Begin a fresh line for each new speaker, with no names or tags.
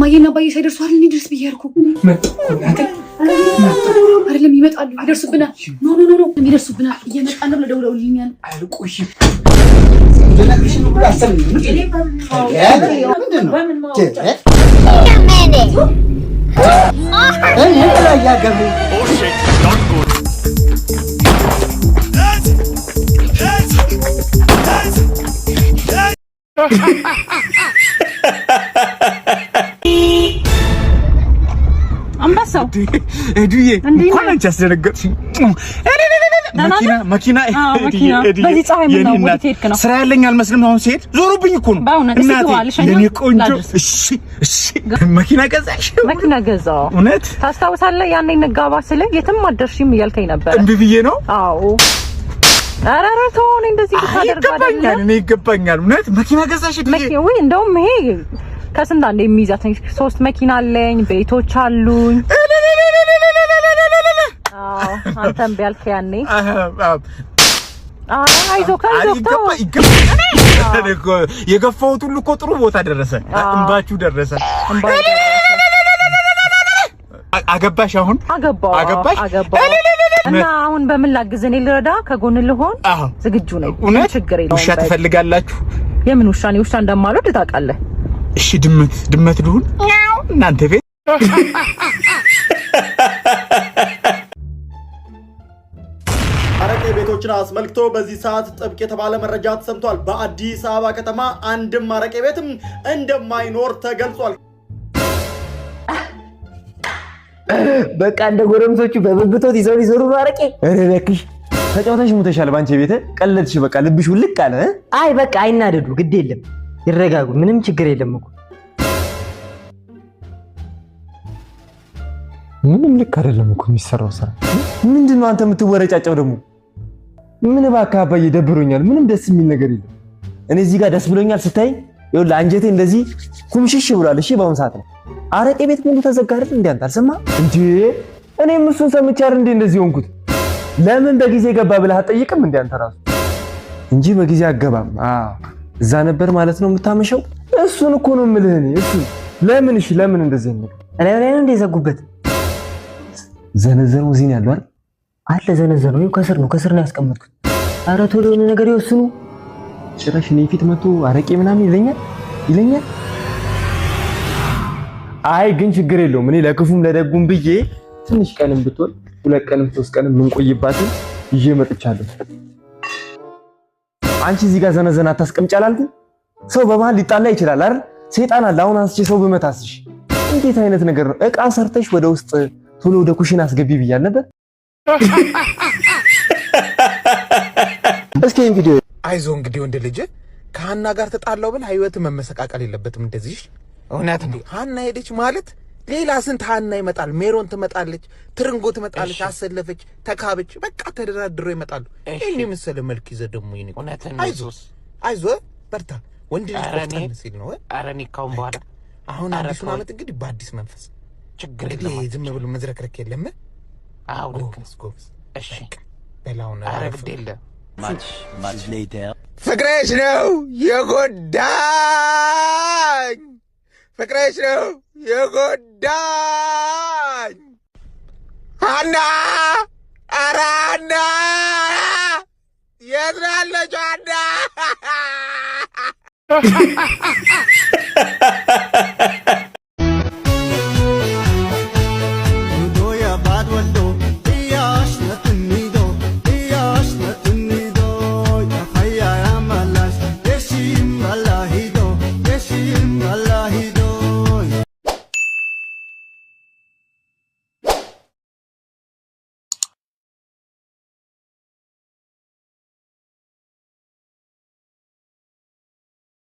ማየና ባየ ሳይደርሱ አይደል እንድርስ ብያርኩ አይደለም ይመጣሉ ይደርሱብናል ኖ ይደርሱብናል እየመጣን ነው ለደውለውልኛል አይልቆሽ ለነክሽ ነው አሰብ
አንበሳው
እዱዬ እንኳን አንቺ አስደነገጥሽኝ መኪና
በዚህ ፀሐይ ምን ነው ወዴት ሄድክ ነው
ስራ ያለኝ አልመስልም አሁን ሲሄድ ዞሩብኝ እኮ ነው እናቴ የኔ ቆንጆ እሺ መኪና ገዛው እውነት
ታስታውሳለህ ያኔ ነጋባ ስለ የትም አደርሽም እያልከኝ ነበር
እንዴ ብዬ ነው
አዎ አራራ ተሆነ እንደዚህ
ታደርጋለህ እኔ ይገባኛል እውነት መኪና ገዛሽ
ወይ እንደውም ይሄ ከስንት አንዴ የሚይዛት 3 መኪና አለኝ ቤቶች አሉኝ አዎ አንተም ቢያልክ ያኔ አይዞህ
የገፋሁት ሁሉ እኮ ጥሩ ቦታ ደረሰ እንባችሁ ደረሰ አገባሽ አሁን አገባሽ
እና አሁን በምን ላግዝ እኔ ልረዳ ከጎን ልሆን ዝግጁ ነኝ ችግር የለውም
ውሻ ትፈልጋላችሁ
የምን ውሻ ነው ውሻ እንደማልወድ ታውቃለህ
እሺ ድመት ልሁን እናንተ ቤት
አረቄ ቤቶችን አስመልክቶ በዚህ ሰዓት ጥብቅ የተባለ መረጃ ተሰምቷል በአዲስ አበባ ከተማ አንድም አረቄ ቤትም እንደማይኖር ተገልጿል
በቃ እንደ ጎረምሶቹ በብብቶት ይዞሩ አረቄ እረበክሽ ተጫውተሽ ሙተሻል ባንቺ ቤት ቀለድሽ በቃ ልብሽ ውልቅ አለ አይ በቃ አይናደዱ ግድ የለም ይረጋጉ ምንም ችግር የለም እኮ
ምንም ልክ አይደለም እኮ የሚሰራው ስራ
ምንድነው አንተ የምትወረጫጨው ደግሞ ምን ባካ አባዬ ደብሮኛል ምንም ደስ የሚል ነገር የለም እኔ እዚህ ጋር ደስ ብሎኛል ስታይ ይኸውልህ አንጀቴ እንደዚህ ኩምሽሽ ብሏል እሺ በአሁን ሰዓት ነው አረቄ ቤት ሙሉ ተዘጋ አይደል እንዴ አንተ አልሰማ እንዴ እኔም እሱን ሰምቻር እንዴ እንደዚህ ሆንኩት ለምን በጊዜ ገባ ብለህ አትጠይቅም እንዴ አንተ ራሱ እንጂ በጊዜ አገባም እዛ ነበር ማለት ነው የምታመሸው እሱን እኮ ነው የምልህ እኔ እሱ ለምን እንደዚህ ነው እኔ ነው እንደዘጉበት ዘነዘነው እዚህ ያለው አይደል አለ ዘነዘነው ይኸው ከስር ነው ያስቀመጥኩት አረ ቶሎ የሆነ ነገር ይወስኑ ጭራሽ እኔ ፊት መጥቶ አረቄ ምናምን ይለኛል አይ ግን ችግር የለውም እኔ ለክፉም ለደጉም ብዬ ትንሽ ቀንም ብትወል 2 ቀንም 3 ቀንም ምንቆይባት ይዤ መጥቻለሁ አንቺ እዚህ ጋር ዘነዘና ታስቀምጫላልኩ ሰው በመሃል ሊጣላ ይችላል አይደል ሰይጣን አለ አሁን አንቺ ሰው በመታስሽ እንዴት አይነት ነገር ነው እቃ ሰርተሽ ወደ ውስጥ ቶሎ ወደ ኩሽና አስገቢ ብያል ነበር እስኪ ቪዲዮ
አይዞህ እንግዲህ ወንድ ልጅ ከሃና ጋር ተጣላው ብል ህይወት መመሰቃቀል የለበትም እንደዚህ እውነት እንዴ ሃና ሄደች ማለት ሌላ ስንት ሃና ይመጣል ሜሮን ትመጣለች ትርንጎ ትመጣለች አሰለፈች ተካበች በቃ ተደራድሮ ይመጣሉ እኔ መሰለ መልክ ይዘ ደሞ ይኔ አይዞህ በርታ ወንድ ልጅ ቆፍጠን ሲል ነው አረኒ ካውን በኋላ አሁን አዲስ ማለት እንግዲህ በአዲስ መንፈስ ችግር የለም ዝም ብሎ መዝረክረክ የለም አው ልክስኮስ እሺ በላውን አረግድ የለም
much later
ፍቅሬሽ ነው የጎዳኝ ፍቅሬሽ ነው የጎዳኝ ሃና አራና የት ነው ያለችው ሃና